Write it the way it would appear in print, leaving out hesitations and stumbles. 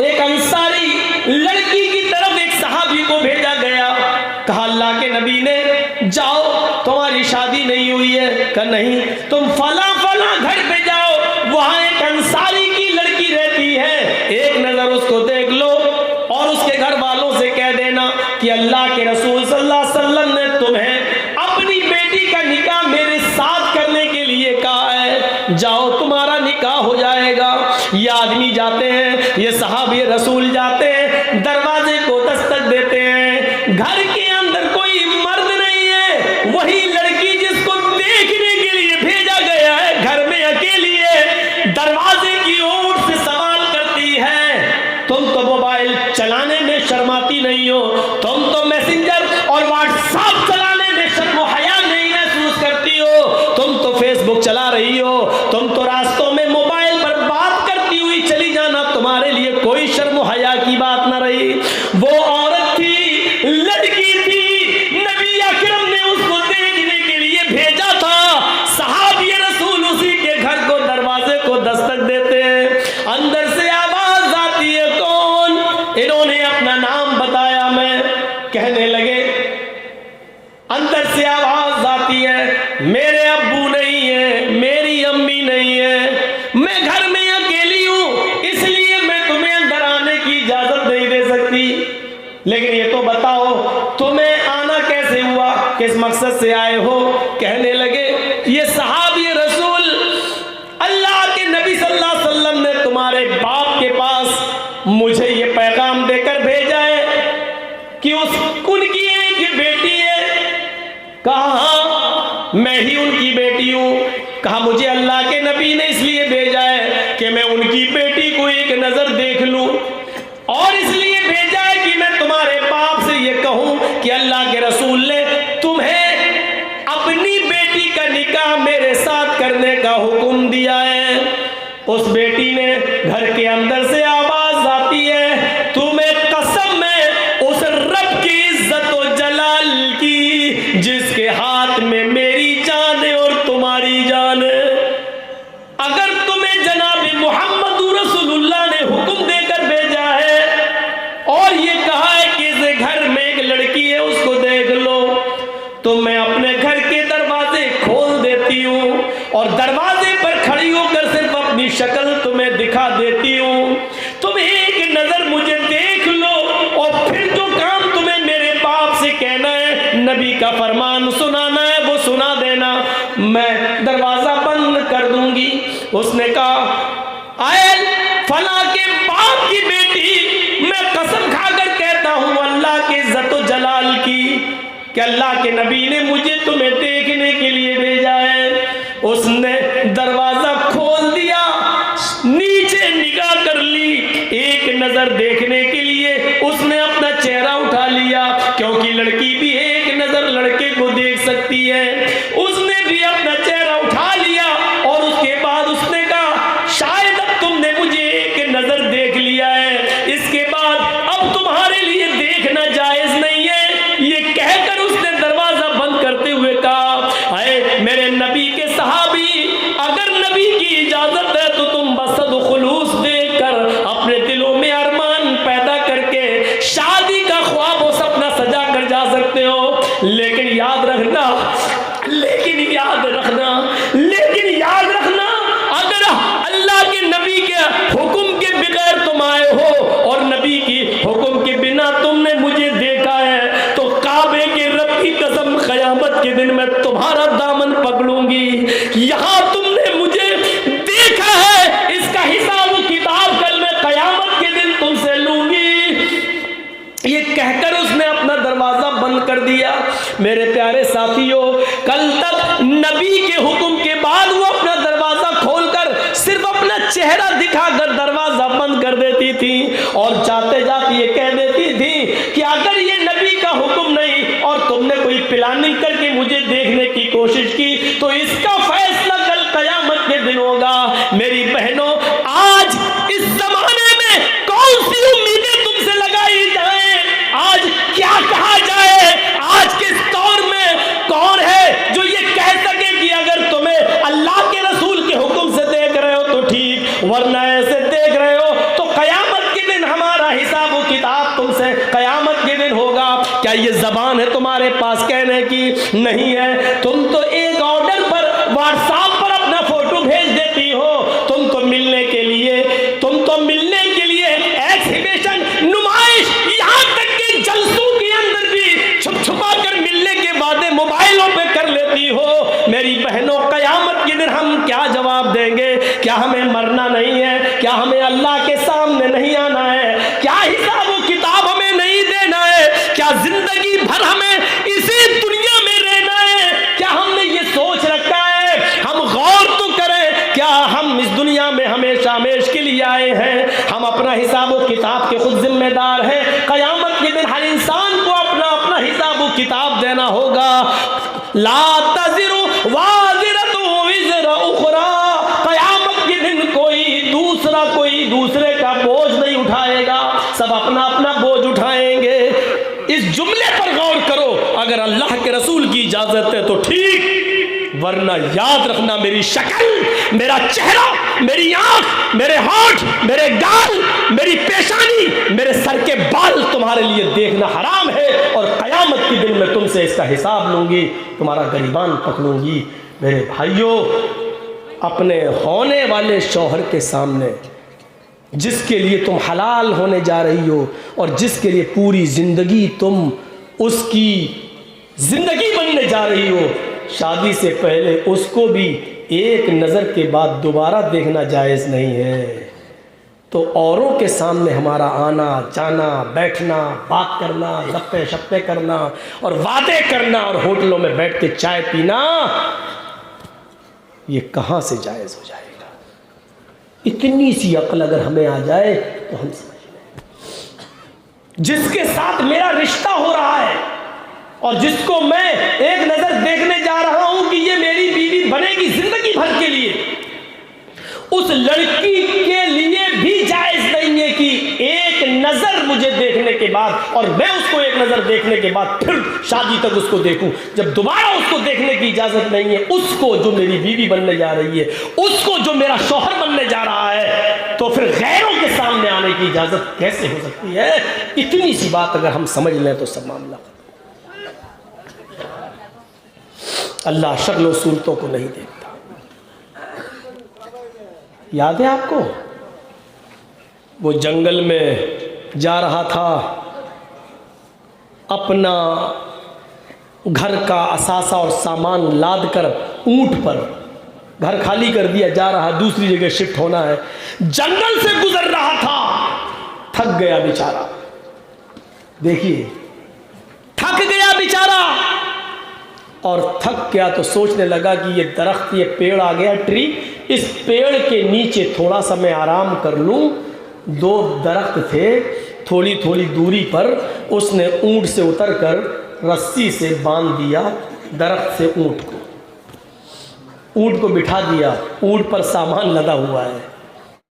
ایک انصاری لڑکی کی طرف ایک صحابی کو بھیجا گیا. کہا اللہ کے نبی نے جاؤ تمہاری شادی نہیں ہوئی ہے. کہا نہیں, تم فلاں فلاں گھر پہ جاؤ, وہاں ایک انصاری کی لڑکی رہتی ہے, ایک نظر اس کو دیکھ لو اور اس کے گھر والوں سے کہہ دینا کہ اللہ کے رسول صلی اللہ علیہ وسلم نے تمہیں اپنی بیٹی کا نکاح میرے ساتھ کرنے کے لیے کہا ہے, جاؤ تمہارا نکاح ہو جائے گا. یہ آدمی جاتے ہیں, یہ صحابی رسول جاتے ہیں, دروازے کو دستک دیتے ہیں, گھر کے اندر کوئی مرد نہیں ہے, وہی لڑکی جس کو دیکھنے کے لیے بھیجا گیا ہے گھر میں اکیلی ہے. دروازے کی اوٹ سے سوال کرتی ہے, تم تو موبائل چلانے میں شرماتی نہیں ہو, تم تو میسنجر اور واٹس ایپ چلانے میں شرم و حیا نہیں محسوس کرتی ہو, تم تو فیس بک چلا رہی ہو, تم تو راستوں میں موبائل پر بات کرتی ہوئی چلی جانا تمہارے لیے کوئی شرم و حیا کی بات نہ رہی. وہ عورت تھی, لڑکی تھی, نبی اکرم نے اس کو دیکھنے کے لیے بھیجا تھا. صحابی رسول اسی کے گھر کو دروازے کو دستک دیتے ہیں, اندر سے آواز آتی ہے کون؟ انہوں نے اپنا نام بتایا, میں کہنے لگے, اندر سے آواز آتی ہے میرے ابو نہیں ہے, میری امی نہیں ہے, میں گھر میں اکیلی ہوں, اس لیے میں تمہیں اندر آنے کی اجازت نہیں دے سکتی, لیکن یہ تو بتاؤ تمہیں آنا کیسے ہوا, کس مقصد سے آئے ہو؟ کہنے لگے یہ صحابی رسول اللہ کے نبی صلی اللہ علیہ وسلم نے تمہارے باپ کے پاس مجھے یہ پیغام دے کر بھیجا ہے کہ ان کی ایک بیٹی ہے. کہا میں ہی ان کی بیٹی ہوں. کہا مجھے اللہ کے نبی نے اس لیے بھیجا ہے کہ میں ان کی بیٹی کو ایک نظر دیکھ لوں, اور اس لیے بھیجا ہے کہ میں تمہارے باپ سے یہ کہوں کہ اللہ کے رسول نے تمہیں اپنی بیٹی کا نکاح میرے ساتھ کرنے کا حکم دیا ہے. اس بیٹی نے گھر کے اندر سے آواز آتی ہے تمہیں قسم ہے اس رب کی عزت و جلال کی جس کے ہاتھ میں میری جان ہے اور تمہاری جان ہے, اگر تمہیں جناب محمد رسول اللہ نے حکم دے کر بھیجا ہے اور یہ کہا ہے کہ اس گھر میں ایک لڑکی ہے اس کو دیکھ لو, تو میں اپنے گھر کے دروازے کھول دیتی ہوں اور دروازے پر کھڑی ہو کر صرف اپنی شکل تمہیں دکھا دیتی ہوں, تم ایک نظر مجھے دیکھ لو اور پھر جو کام تمہیں میرے باپ سے کہنا ہے, نبی کا فرمان سنانا ہے, وہ سنا دینا, میں دروازہ بند کر دوں گی. اس نے کہا اے فلاں کے باپ کی بیٹی, میں قسم کھا کر کہتا ہوں اللہ کی عزت و جلال کی کہ اللہ کے نبی نے مجھے تمہیں دیکھنے کے لیے بھیجا ہے. اس نے دروازہ کھول دیا, نیچے نگاہ کر لی, ایک نظر دیکھنے کے لیے اس نے اپنا چہرہ اٹھا لیا, کیونکہ لڑکی بھی ایک نظر لڑکے کو دیکھ سکتی ہے. اس نے بھی اپنا چہرہ اٹھا لیا اور اس کے بعد اس نے کہا شاید اب تم نے مجھے ایک نظر دیکھ لیا ہے, اس کے بعد اب تمہارے لیے دیکھنا جائز نہیں ہے. یہ کہہ کر اس نے دروازہ بند کرتے ہوئے کہا اے میرے نبی کے صحابی, اگر نبی کی اجازت ہے تو تم بصد خلوص دیکھ کر اپنے دلوں میں ارمان پیدا کر کے شادی کا خواب و سپنا سجا کر جا سکتے ہو, لیکن یاد رکھنا اگر اللہ کے نبی کے حکم کے بغیر تم آئے ہو اور نبی کی حکم کے بنا تم نے مجھے دیکھا ہے تو کعبے کے رب کی قسم قیامت کے دن میں تمہارا دامن پکڑوں گی. یہاں تم نے مجھے دیکھا ہے, اس کا حساب و کتاب کل میں قیامت کے دن تم سے لوں گی. یہ کہہ کر اس نے اپنا دروازہ بند کر دیا. میرے پیارے ساتھیوں, کل تک نبی کے حکم کے بعد وہ اپنا دروازہ کھول کر صرف اپنا چہرہ دکھا کر دروازہ بند کر دیتی تھی اور جاتے جاتے یہ کہہ دیتی تھی کہ اگر یہ نبی کا حکم نہیں اور تم نے کوئی پلاننگ کر کے مجھے دیکھنے کی کوشش کی تو اس کا فیصلہ کل قیامت کے دن ہوگا. میری بہنوں, آج اس زمانے میں کون سی امیدیں تم سے لگائی جائیں, آج کیا کہا جائے, آج کے دور میں کون ہے جو یہ کہہ سکے کہ اگر تمہیں اللہ کے رسول کے حکم سے دیکھ رہے ہو تو ٹھیک, ورنہ ایسے دیکھ رہے ہو تو قیامت کے دن ہم تم سے قیامت کے دن ہوگا. کیا یہ زبان ہے تمہارے پاس کہنے کی؟ نہیں ہے. تم تو ایک آرڈر پر واٹس ایپ پر اپنا فوٹو بھیج دیتی ہو. تم تو ملنے کے لیے ایکسیبیشن، نمائش، یہاں تک کہ جلسوں کے اندر بھی چھپ چھپا کر ملنے کے وعدے موبائلوں پہ کر لیتی ہو. میری بہنوں، قیامت کے دن ہم کیا جواب دیں گے؟ کیا ہمیں مرنا نہیں ہے؟ کیا ہمیں اللہ کے سامنے نہیں آنا ہے؟ کیا حساب و کتاب ہمیں نہیں دینا ہے؟ کیا زندگی بھر ہمیں اسی دنیا میں رہنا ہے؟ کیا ہم نے یہ سوچ رکھا ہے؟ ہم غور تو کریں. کیا ہم اس دنیا میں ہمیشہ ہمیش کے لیے آئے ہیں؟ ہم اپنا حساب و کتاب کے خود ذمہ دار ہیں. قیامت کے دن ہر انسان کو اپنا اپنا حساب و کتاب دینا ہوگا. لا تزر وازرۃ وزر اخری. قیامت کے دن کوئی دوسرے کا بوجھ نہیں اٹھائے گا. سب اپنا اپنا بوجھ اٹھائیں گے. اس جملے پر غور کرو. اگر اللہ کے رسول کی اجازت ہے تو ٹھیک، ورنہ یاد رکھنا میری شکل، میرا چہرہ، میری آنکھ، میرے ہونٹ، میرے گال، میری پیشانی، میرے سر کے بال تمہارے لیے دیکھنا حرام ہے. اور قیامت کے دن میں تم سے اس کا حساب لوں گی، تمہارا گریبان پکڑوں گی. میرے بھائیوں، اپنے ہونے والے شوہر کے سامنے، جس کے لیے تم حلال ہونے جا رہی ہو اور جس کے لیے پوری زندگی تم اس کی زندگی بننے جا رہی ہو، شادی سے پہلے اس کو بھی ایک نظر کے بعد دوبارہ دیکھنا جائز نہیں ہے. تو اوروں کے سامنے ہمارا آنا جانا، بیٹھنا، بات کرنا، گپے شپے کرنا اور وعدے کرنا اور ہوٹلوں میں بیٹھ کے چائے پینا، یہ کہاں سے جائز ہو جائے گا؟ اتنی سی عقل اگر ہمیں آ جائے تو ہم سمجھ لیں. جس کے ساتھ میرا رشتہ ہو رہا ہے اور جس کو میں ایک نظر دیکھنے جا رہا ہوں کہ یہ میری بیوی بنے گی زندگی بھر کے لیے، اس لڑکی کے لیے بھی جائز نہیں ہے کہ ایک نظر مجھے دیکھنے کے بعد اور میں اس کو ایک نظر دیکھنے کے بعد پھر شادی تک اس کو دیکھوں. جب دوبارہ اس کو دیکھنے کی اجازت نہیں ہے اس کو جو میری بیوی بننے جا رہی ہے، اس کو جو میرا شوہر بننے جا رہا ہے، تو پھر غیروں کے سامنے آنے کی اجازت کیسے ہو سکتی ہے؟ اتنی سی بات اگر ہم سمجھ لیں تو سب معاملہ. اللہ شکل و صورتوں کو نہیں دیکھتا. یاد ہے آپ کو وہ جنگل میں جا رہا تھا، اپنا گھر کا اثاثہ اور سامان لاد کر اونٹ پر گھر خالی کر دیا، جا رہا دوسری جگہ شفٹ ہونا ہے. جنگل سے گزر رہا تھا، تھک گیا بیچارہ. دیکھیے، تھک گیا بیچارہ، اور تھک گیا تو سوچنے لگا کہ یہ درخت، یہ پیڑ آ گیا ٹری، اس پیڑ کے نیچے تھوڑا سا میں آرام کر لوں. 2 درخت تھے تھوڑی تھوڑی دوری پر. اس نے اونٹ سے اتر کر رسی سے باندھ دیا درخت سے اونٹ کو بٹھا دیا. اونٹ پر سامان لدا ہوا ہے.